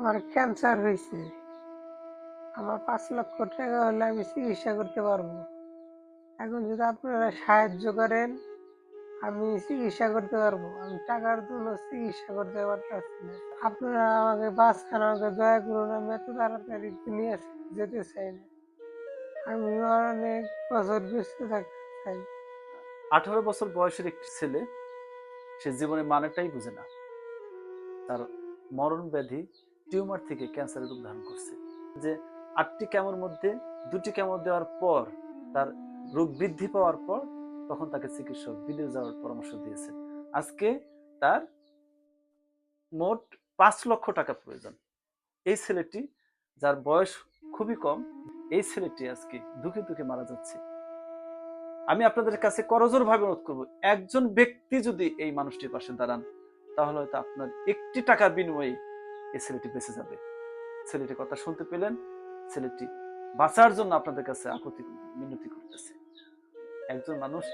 আমার ক্যান্সার হয়েছে। আমার 5 লক্ষ টাকা হলে আমি চিকিৎসা করতে পারবো। এখন যদি আপনারা সাহায্য করেন, আমি চিকিৎসা করতে পারবো। আমি টাকার জন্য চিকিৎসা করতে পারতেছি না। আপনারা আমাকে বাঁচান, আমাকে দয়া করুন। আমি এত তাড়াতাড়ি দুনিয়া ছেড়ে যেতে চাই না। আমি অনেক বছর বেঁচে থাকতে চাই। 18 বছর বয়সের একটি ছেলে, সে জীবনের মানেটাই বুঝে না। তার মরণ ব্যাধি টিউমার থেকে ক্যান্সারের রূপ ধারণ করছে। যে 8টি কেমোর মধ্যে 2টি কেমো দেওয়ার পর তার রোগ বৃদ্ধি পাওয়ার পর তখন তাকে চিকিৎসক বিদেশ যাওয়ার পরামর্শ দিয়েছেন। আজকে তার মোট 5 লক্ষ টাকা প্রয়োজন। এই ছেলেটি, যার বয়স খুবই কম, এই ছেলেটি আজকে দুঃখে দুঃখে মারা যাচ্ছে। আমি আপনাদের কাছে করজোর ভাবে অনুরোধ করবো, একজন ব্যক্তি যদি এই মানুষটির পাশে দাঁড়ান, তাহলে হয়তো আপনার একটি টাকার বিনিময়ে এই ছেলেটি বেঁচে যাবে। ছেলেটির কথা শুনতে পেলেন, ছেলেটি বাঁচার জন্য আপনাদের কাছে আকুতি মিনতি করতেছে। একজন মানুষ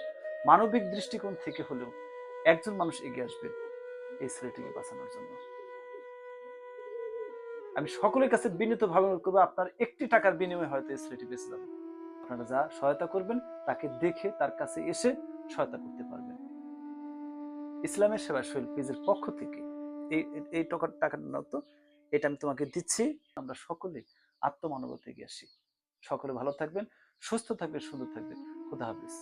মানবিক দৃষ্টিকোণ থেকে হলেও একজন মানুষ এগিয়ে আসবে এই ছেলেটিকে বাঁচানোর জন্য। আমি সকলের কাছে বিনীত ভাবে অনুরোধ করবো, আপনার একটি টাকার বিনিময়ে হয়তো এই ছেলেটি বেঁচে যাবে। আপনারা যা সহায়তা করবেন, তাকে দেখে তার কাছে এসে সহায়তা করতে পারবেন। ইসলামের সেবা শৈল পেজের পক্ষ থেকে এই এই টাকাটা নাও তো, এটা আমি তোমাকে দিচ্ছি। আমরা সকলে আত্মমানবতায় এগিয়ে আসি। সকলে ভালো থাকবেন, সুস্থ থাকবেন, সুন্দর থাকবেন। খুদা হাফেজ।